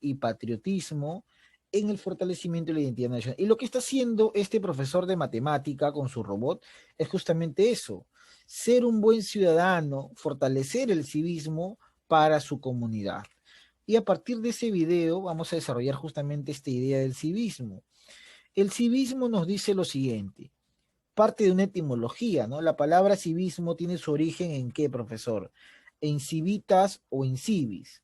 y patriotismo en el fortalecimiento de la identidad nacional. Y lo que está haciendo este profesor de matemática con su robot es justamente eso, ser un buen ciudadano, fortalecer el civismo para su comunidad. Y a partir de ese video vamos a desarrollar justamente esta idea del civismo. El civismo nos dice lo siguiente, parte de una etimología, ¿no? La palabra civismo tiene su origen ¿en qué, profesor? En civitas o en civis.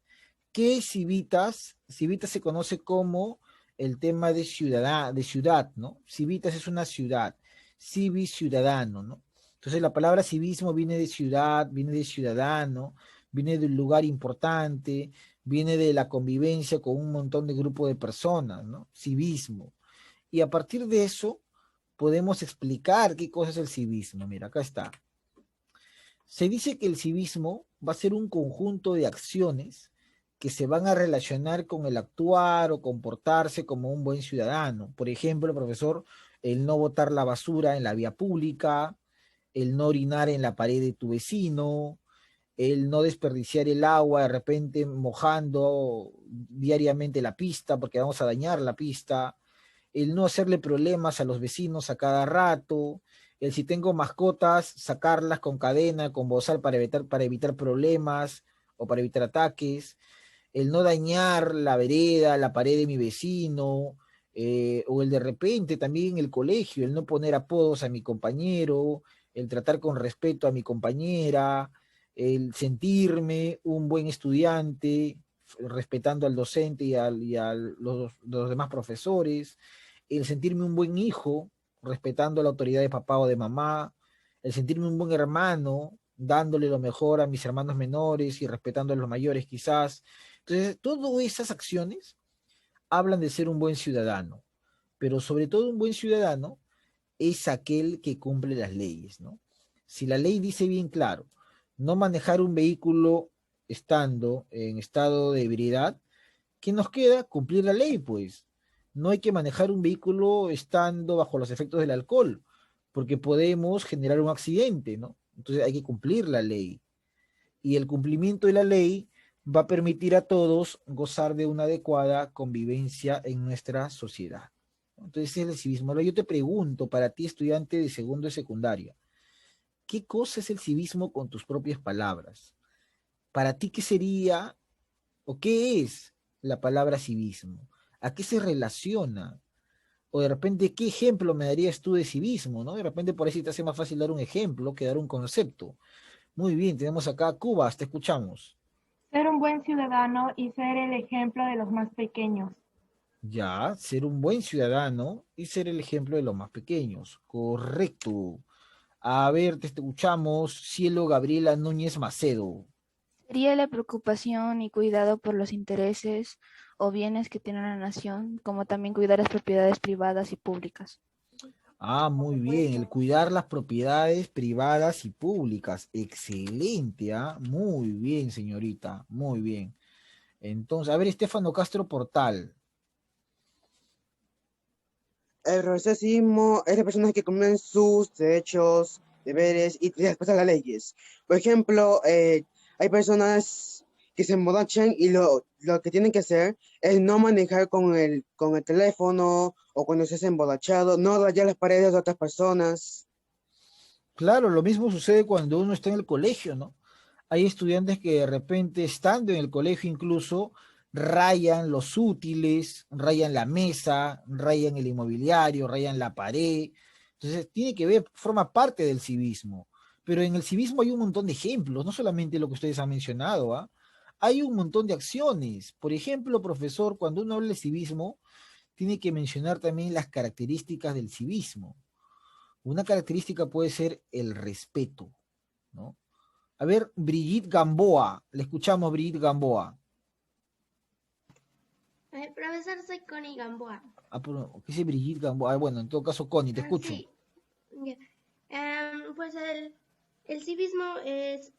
¿Qué es civitas? Civitas se conoce como el tema de ciudad, ¿no? Civitas es una ciudad, civis ciudadano, ¿no? Entonces la palabra civismo viene de ciudad, viene de ciudadano, viene de un lugar importante, viene de la convivencia con un montón de grupos de personas, ¿no? Civismo. Y a partir de eso podemos explicar qué cosa es el civismo. Mira, acá está. Se dice que el civismo va a ser un conjunto de acciones que se van a relacionar con el actuar o comportarse como un buen ciudadano. Por ejemplo, profesor, el no botar la basura en la vía pública, el no orinar en la pared de tu vecino, el no desperdiciar el agua de repente mojando diariamente la pista porque vamos a dañar la pista, el no hacerle problemas a los vecinos a cada rato, el si tengo mascotas, sacarlas con cadena, con bozal para evitar problemas o para evitar ataques, el no dañar la vereda, la pared de mi vecino, o el de repente también en el colegio, el no poner apodos a mi compañero, el tratar con respeto a mi compañera, el sentirme un buen estudiante, respetando al docente los demás profesores, el sentirme un buen hijo, respetando la autoridad de papá o de mamá, el sentirme un buen hermano, dándole lo mejor a mis hermanos menores y respetando a los mayores quizás. Entonces, todas esas acciones hablan de ser un buen ciudadano, pero sobre todo un buen ciudadano es aquel que cumple las leyes, ¿no? Si la ley dice bien claro, no manejar un vehículo estando en estado de ebriedad, ¿qué nos queda? Cumplir la ley, pues. No hay que manejar un vehículo estando bajo los efectos del alcohol, porque podemos generar un accidente, ¿no? Entonces hay que cumplir la ley. Y el cumplimiento de la ley va a permitir a todos gozar de una adecuada convivencia en nuestra sociedad. Entonces es el civismo. Ahora yo te pregunto, para ti estudiante de segundo de secundaria, ¿qué cosa es el civismo con tus propias palabras? Para ti, ¿qué sería o qué es la palabra civismo? ¿A qué se relaciona? O de repente, ¿qué ejemplo me darías tú de civismo? ¿No? De repente por ahí sí te hace más fácil dar un ejemplo que dar un concepto. Muy bien, tenemos acá a Cuba, te escuchamos. Ser un buen ciudadano y ser el ejemplo de los más pequeños. Ya, ser un buen ciudadano y ser el ejemplo de los más pequeños. Correcto. A ver, te escuchamos, Cielo Gabriela Núñez Macedo. Sería la preocupación y cuidado por los intereses o bienes que tiene una nación, como también cuidar las propiedades privadas y públicas. Ah, muy bien, el cuidar las propiedades privadas y públicas. Excelente, ¿ah? Muy bien, señorita, muy bien. Entonces, a ver, Estefano Castro Portal. El racismo es la persona que cumplen sus derechos, deberes y respetan las leyes. Por ejemplo, hay personas que se emborrachan y lo que tienen que hacer es no manejar con el teléfono o cuando estés emborrachado, no rayar las paredes de otras personas. Claro, lo mismo sucede cuando uno está en el colegio, ¿no? Hay estudiantes que de repente, estando en el colegio incluso, rayan los útiles, rayan la mesa, rayan el inmobiliario, rayan la pared. Entonces, tiene que ver, forma parte del civismo. Pero en el civismo hay un montón de ejemplos, no solamente lo que ustedes han mencionado, ¿ah? Hay un montón de acciones. Por ejemplo, profesor, cuando uno habla de civismo, tiene que mencionar también las características del civismo. Una característica puede ser el respeto, ¿no? A ver, Brigitte Gamboa, le escuchamos, Brigitte Gamboa. Profesor, soy Connie Gamboa. ¿Qué es Brigitte Gamboa? Bueno, en todo caso, Connie, te escucho. Sí, ya. Pues el civismo es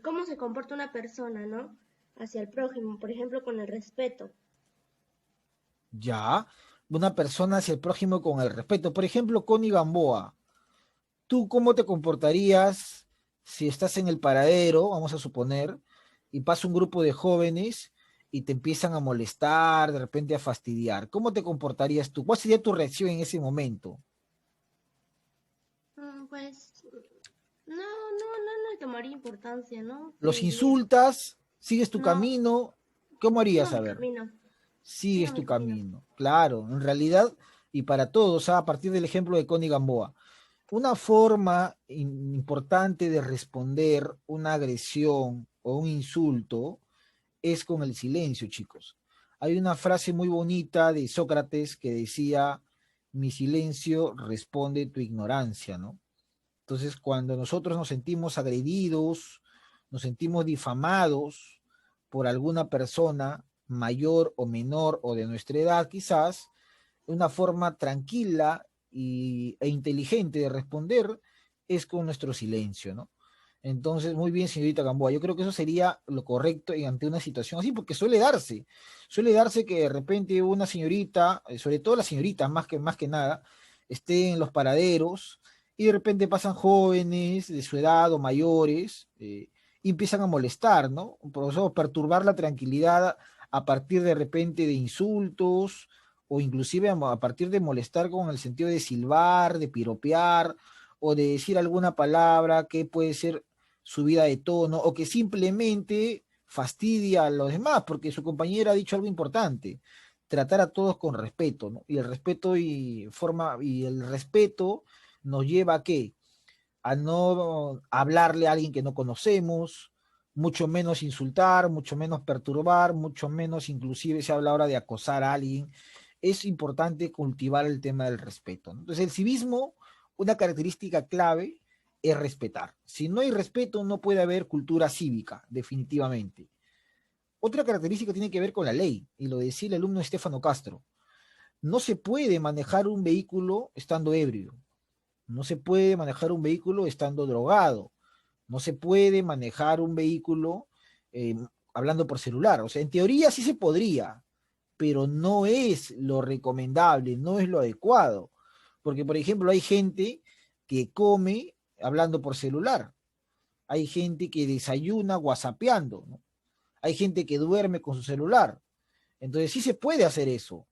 cómo se comporta una persona, ¿no? Hacia el prójimo, por ejemplo, con el respeto. Ya, una persona hacia el prójimo con el respeto. Por ejemplo, Connie Gamboa, ¿tú cómo te comportarías si estás en el paradero, vamos a suponer, y pasa un grupo de jóvenes y te empiezan a molestar, de repente a fastidiar, ¿cómo te comportarías tú? ¿Cuál sería tu reacción en ese momento? Pues no le tomaría importancia, ¿no? ¿Los Diría, insultas? ¿Sigues tu no, camino? ¿Cómo sigo harías? A mi ver, camino, sigo sigues mi tu camino. camino. Claro, en realidad, y para todos, a partir del ejemplo de Connie Gamboa, una forma importante de responder una agresión o un insulto es con el silencio, chicos. Hay una frase muy bonita de Sócrates que decía, mi silencio responde tu ignorancia, ¿no? Entonces, cuando nosotros nos sentimos agredidos, nos sentimos difamados por alguna persona mayor o menor o de nuestra edad, quizás, una forma tranquila e inteligente de responder es con nuestro silencio, ¿no? Entonces, muy bien, señorita Gamboa, yo creo que eso sería lo correcto ante una situación así, porque suele darse que de repente una señorita, sobre todo las señoritas más que nada, estén en los paraderos y de repente pasan jóvenes de su edad o mayores y empiezan a molestar, ¿no? Por eso perturbar la tranquilidad a partir de repente de insultos o inclusive a partir de molestar con el sentido de silbar, de piropear o de decir alguna palabra que puede ser subida de tono o que simplemente fastidia a los demás porque su compañera ha dicho algo importante. Tratar a todos con respeto, ¿no? Y el respeto y el respeto nos lleva a qué? A no hablarle a alguien que no conocemos, mucho menos insultar, mucho menos perturbar, mucho menos inclusive se habla ahora de acosar a alguien. Es importante cultivar el tema del respeto, ¿no? Entonces el civismo, una característica clave es respetar. Si no hay respeto, no puede haber cultura cívica, definitivamente. Otra característica tiene que ver con la ley, y lo decía el alumno Estefano Castro. No se puede manejar un vehículo estando ebrio. No se puede manejar un vehículo estando drogado. No se puede manejar un vehículo eh, hablando por celular. O sea, en teoría sí se podría, pero no es lo recomendable, no es lo adecuado. Porque, por ejemplo, hay gente que come hablando por celular. Hay gente que desayuna whatsappeando, ¿no? Hay gente que duerme con su celular. Entonces sí se puede hacer eso,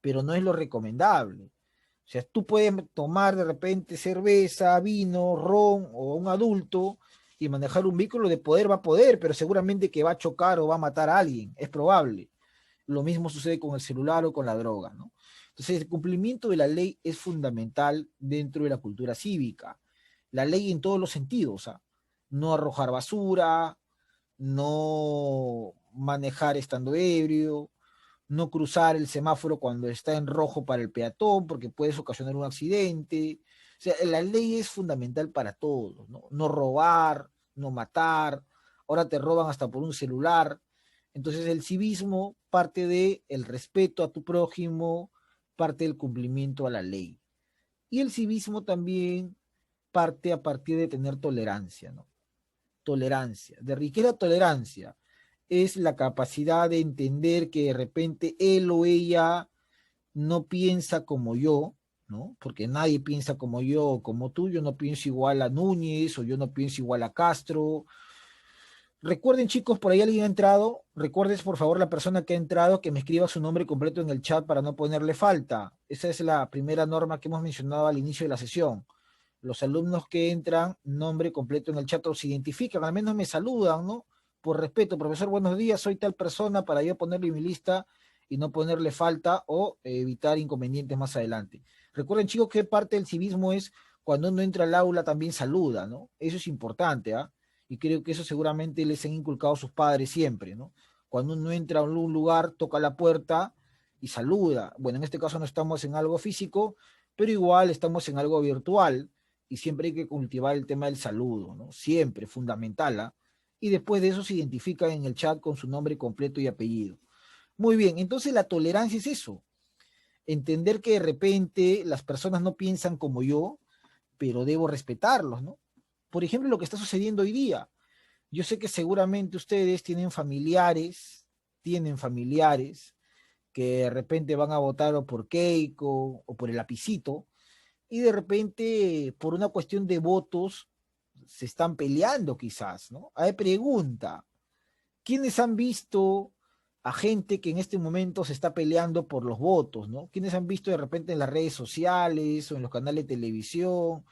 pero no es lo recomendable. O sea, tú puedes tomar de repente cerveza, vino, ron o un adulto y manejar un vehículo de poder va a poder, pero seguramente que va a chocar o va a matar a alguien, es probable. Lo mismo sucede con el celular o con la droga, ¿no? Entonces, el cumplimiento de la ley es fundamental dentro de la cultura cívica. La ley en todos los sentidos, ¿ah? No arrojar basura, no manejar estando ebrio, no cruzar el semáforo cuando está en rojo para el peatón, porque puedes ocasionar un accidente. O sea, la ley es fundamental para todos, ¿no? No robar, no matar, ahora te roban hasta por un celular. Entonces el civismo parte de el respeto a tu prójimo, parte del cumplimiento a la ley. Y el civismo también parte a partir de tener tolerancia, ¿no? Tolerancia. ¿De qué es la tolerancia? Es la capacidad de entender que de repente él o ella no piensa como yo, ¿no? Porque nadie piensa como yo o como tú. Yo no pienso igual a Núñez o yo no pienso igual a Castro. Recuerden, chicos, por ahí alguien ha entrado. Recuerdes, por favor, la persona que ha entrado que me escriba su nombre completo en el chat para no ponerle falta. Esa es la primera norma que hemos mencionado al inicio de la sesión. Los alumnos que entran, nombre completo en el chat o se identifican, al menos me saludan, ¿no? Por respeto, profesor, buenos días, soy tal persona para yo ponerle en mi lista y no ponerle falta o evitar inconvenientes más adelante. Recuerden, chicos, que parte del civismo es cuando uno entra al aula también saluda, ¿no? Eso es importante, ¿ah? Y creo que eso seguramente les han inculcado sus padres siempre, ¿no? Cuando uno entra a un lugar, toca la puerta y saluda. Bueno, en este caso no estamos en algo físico, pero igual estamos en algo virtual y siempre hay que cultivar el tema del saludo, ¿no? Siempre, fundamental, ¿ah? Y después de eso se identifica en el chat con su nombre completo y apellido. Muy bien, entonces la tolerancia es eso, entender que de repente las personas no piensan como yo, pero debo respetarlos, ¿no? Por ejemplo, lo que está sucediendo hoy día. Yo sé que seguramente ustedes tienen familiares que de repente van a votar o por Keiko o por el lapicito, y de repente por una cuestión de votos se están peleando quizás, ¿no? Hay pregunta, ¿quiénes han visto a gente que en este momento se está peleando por los votos, ¿no? ¿Quiénes han visto de repente en las redes sociales o en los canales de televisión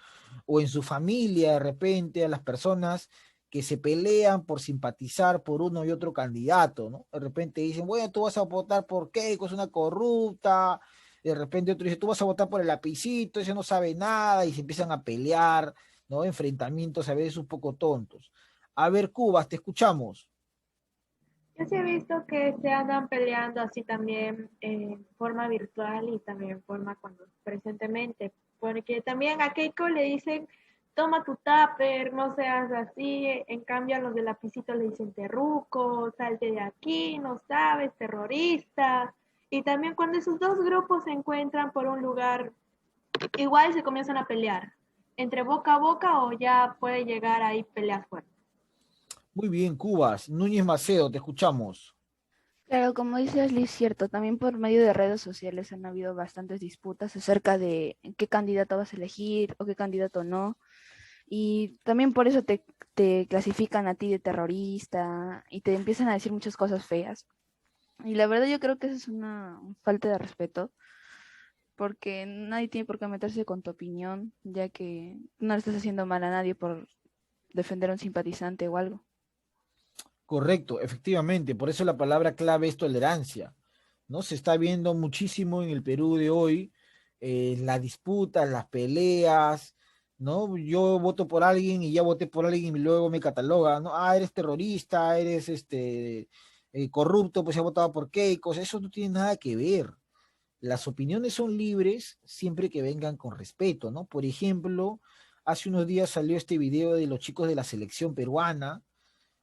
o en su familia de repente a las personas que se pelean por simpatizar por uno y otro candidato, ¿no? De repente dicen, bueno, tú vas a votar por Keiko, es una corrupta, de repente otro dice, tú vas a votar por el lapicito, ese no sabe nada, y se empiezan a pelear, ¿no? Enfrentamientos a veces un poco tontos. A ver, Cubas, te escuchamos. Yo sí he visto que se andan peleando así también en forma virtual y también en forma cuando presentemente, porque también a Keiko le dicen, toma tu tupper, no seas así, en cambio a los de lapicito le dicen terruco, salte de aquí, no sabes, terrorista, y también cuando esos dos grupos se encuentran por un lugar, igual se comienzan a pelear, entre boca a boca o ya puede llegar ahí peleas fuertes. Muy bien, Cubas. Núñez Macedo, te escuchamos. Claro, como dice Ashley, es cierto, también por medio de redes sociales han habido bastantes disputas acerca de qué candidato vas a elegir o qué candidato no. Y también por eso te clasifican a ti de terrorista y te empiezan a decir muchas cosas feas. Y la verdad yo creo que eso es una falta de respeto, porque nadie tiene por qué meterse con tu opinión, ya que no le estás haciendo mal a nadie por defender a un simpatizante o algo. Correcto, efectivamente. Por eso la palabra clave es tolerancia, ¿no? Se está viendo muchísimo en el Perú de hoy, las disputas, las peleas, ¿no? Yo voto por alguien y ya voté por alguien y luego me cataloga, ¿no? Ah, eres terrorista, eres corrupto, pues ya votado por Keiko. Eso no tiene nada que ver. Las opiniones son libres siempre que vengan con respeto, ¿no? Por ejemplo, hace unos días salió este video de los chicos de la selección peruana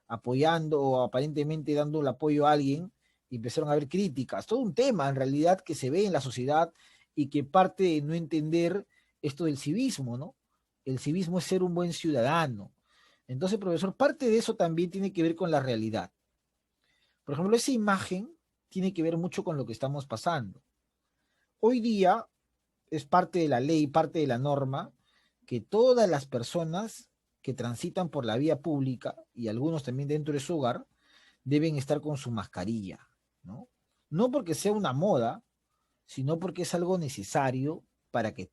apoyando o aparentemente dando el apoyo a alguien y empezaron a haber críticas. Todo un tema en realidad que se ve en la sociedad y que parte de no entender esto del civismo, ¿no? El civismo es ser un buen ciudadano. Entonces, profesor, parte de eso también tiene que ver con la realidad. Por ejemplo, esa imagen tiene que ver mucho con lo que estamos pasando. Hoy día es parte de la ley, parte de la norma, que todas las personas que transitan por la vía pública, y algunos también dentro de su hogar, deben estar con su mascarilla, ¿no? No porque sea una moda, sino porque es algo necesario para que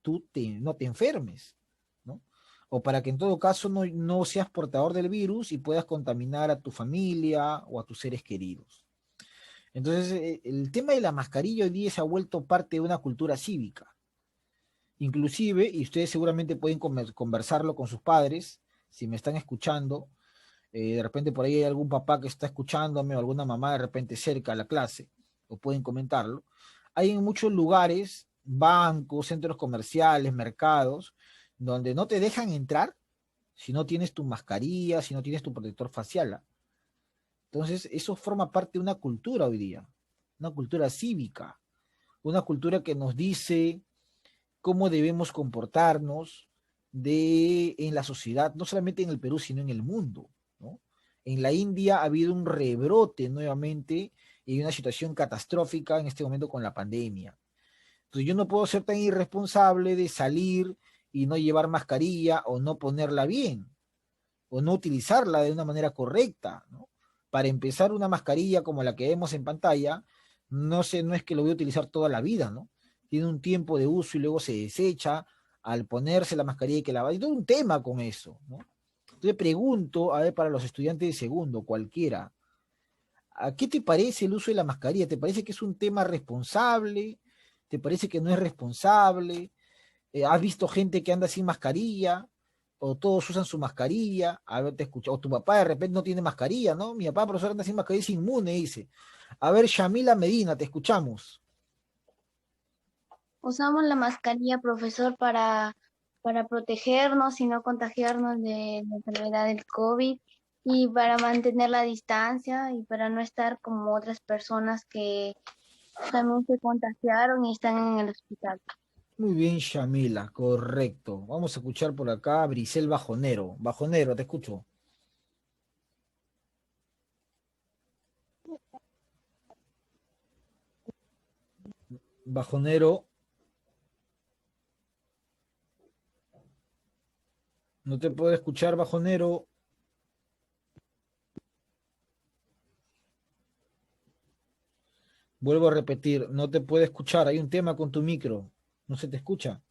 no te enfermes, ¿no? O para que en todo caso no seas portador del virus y puedas contaminar a tu familia o a tus seres queridos. Entonces, el tema de la mascarilla hoy día se ha vuelto parte de una cultura cívica. Inclusive, y ustedes seguramente pueden conversarlo con sus padres, si me están escuchando, de repente por ahí hay algún papá que está escuchándome o alguna mamá de repente cerca a la clase, o pueden comentarlo. Hay en muchos lugares, bancos, centros comerciales, mercados, donde no te dejan entrar si no tienes tu mascarilla, si no tienes tu protector facial. ¿Ah? Entonces, eso forma parte de una cultura hoy día, una cultura cívica, una cultura que nos dice cómo debemos comportarnos en la sociedad, no solamente en el Perú, sino en el mundo, ¿no? En la India ha habido un rebrote nuevamente y una situación catastrófica en este momento con la pandemia. Entonces yo no puedo ser tan irresponsable de salir y no llevar mascarilla o no ponerla bien o no utilizarla de una manera correcta, ¿no? Para empezar, una mascarilla como la que vemos en pantalla, no sé, no es que lo voy a utilizar toda la vida, ¿no? Tiene un tiempo de uso y luego se desecha, al ponerse la mascarilla hay que lavar, y todo un tema con eso, ¿no? Entonces pregunto, a ver, para los estudiantes de segundo, cualquiera, ¿a qué te parece el uso de la mascarilla? ¿Te parece que es un tema responsable? ¿Te parece que no es responsable? ¿Has visto gente que anda sin mascarilla? ¿O todos usan su mascarilla? A ver, te escucho. O tu papá de repente no tiene mascarilla, ¿no? Mi papá, profesor, anda sin mascarilla, es inmune, dice. A ver, Shamila Medina, te escuchamos. Usamos la mascarilla, profesor, para protegernos y no contagiarnos de la enfermedad del COVID y para mantener la distancia y para no estar como otras personas que también se contagiaron y están en el hospital. Muy bien, Shamila, correcto. Vamos a escuchar por acá a Brisel Bajonero. Bajonero, te escucho. Bajonero, no te puedo escuchar, Bajonero. Vuelvo a repetir, no te puede escuchar, hay un tema con tu micro, no se te escucha.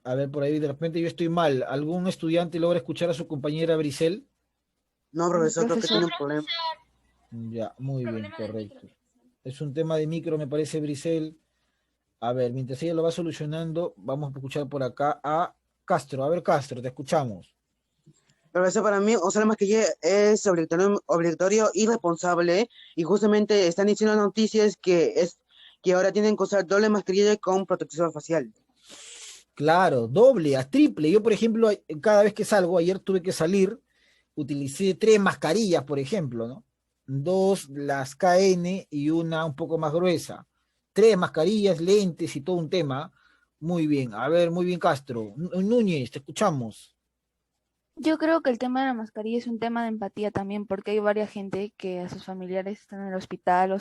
A ver, por ahí de repente yo estoy mal. ¿Algún estudiante logra escuchar a su compañera Brisel? No, profesor, creo que Profesor. tiene un problema. Ya, muy bien, correcto. Es un tema de micro, me parece, Brisel. A ver, mientras ella lo va solucionando, vamos a escuchar por acá a Castro. A ver, Castro, te escuchamos. Profesor, para mí usar la mascarilla es obligatorio y responsable, y justamente están diciendo noticias que ahora tienen que usar doble mascarilla con protección facial. Claro, doble, a triple. Yo, por ejemplo, cada vez que salgo, ayer tuve que salir, utilicé 3 mascarillas, por ejemplo, ¿no? 2 las KN y una un poco más gruesa. 3 mascarillas, lentes y todo un tema. Muy bien, a ver, muy bien, Castro. Núñez, te escuchamos. Yo creo que el tema de la mascarilla es un tema de empatía también, porque hay varias gente que a sus familiares están en el hospital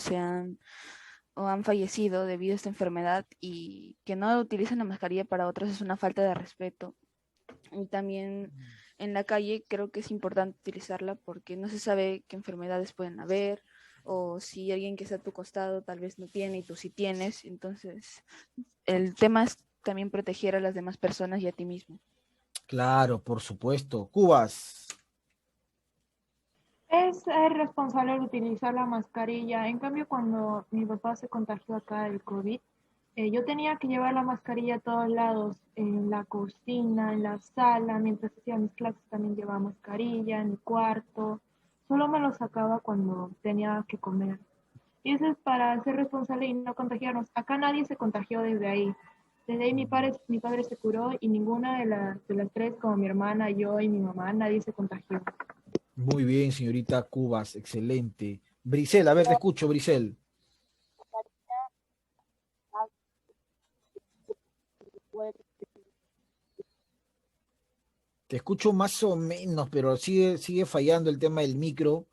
o han fallecido debido a esta enfermedad y que no utilizan la mascarilla para otros es una falta de respeto. Y también en la calle creo que es importante utilizarla porque no se sabe qué enfermedades pueden haber o si alguien que está a tu costado tal vez no tiene y tú sí tienes. Entonces, el tema es también proteger a las demás personas y a ti mismo. Claro, por supuesto. Cubas. Es responsable de utilizar la mascarilla. En cambio, cuando mi papá se contagió acá del COVID, yo tenía que llevar la mascarilla a todos lados, en la cocina, en la sala, mientras hacía mis clases también llevaba mascarilla, en mi cuarto. Solo me lo sacaba cuando tenía que comer. Y eso es para ser responsable y no contagiarnos. Acá nadie se contagió desde ahí. Desde ahí mi padre se curó y ninguna de las tres, como mi hermana, yo y mi mamá, nadie se contagió. Muy bien, señorita Cubas, excelente. Brisel, a ver, te escucho, Brisel. Te escucho más o menos, pero sigue fallando el tema del micro.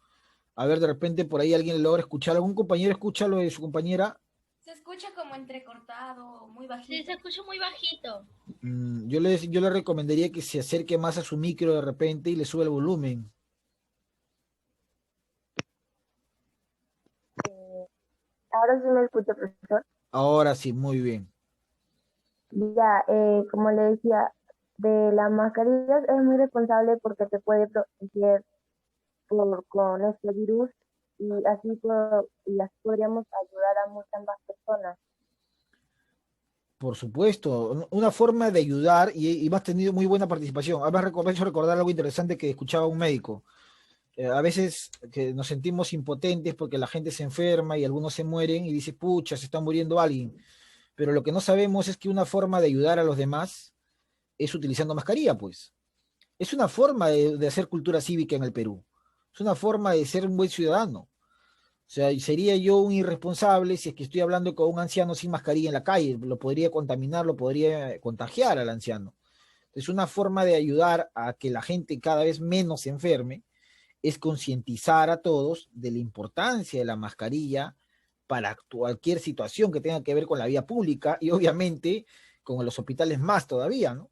A ver, de repente por ahí alguien logra escuchar. ¿Algún compañero escucha lo de su compañera? Se escucha como entrecortado, muy bajito. Sí, se escucha muy bajito. Yo le recomendaría que se acerque más a su micro de repente y le sube el volumen. Ahora sí me escucha, profesor. Ahora sí, muy bien. Ya, como le decía, de las mascarillas es muy responsable porque te puede proteger con este virus y así podríamos ayudar a muchas más personas. Por supuesto, una forma de ayudar y hemos tenido muy buena participación. Además, me ha hecho recordar algo interesante que escuchaba un médico. A veces que nos sentimos impotentes porque la gente se enferma y algunos se mueren y dice, pucha, se está muriendo alguien. Pero lo que no sabemos es que una forma de ayudar a los demás es utilizando mascarilla, pues. Es una forma de hacer cultura cívica en el Perú. Es una forma de ser un buen ciudadano. O sea, sería yo un irresponsable si es que estoy hablando con un anciano sin mascarilla en la calle. Lo podría contaminar, lo podría contagiar al anciano. Es una forma de ayudar a que la gente cada vez menos se enferme, es concientizar a todos de la importancia de la mascarilla para cualquier situación que tenga que ver con la vía pública y obviamente con los hospitales más todavía, ¿no?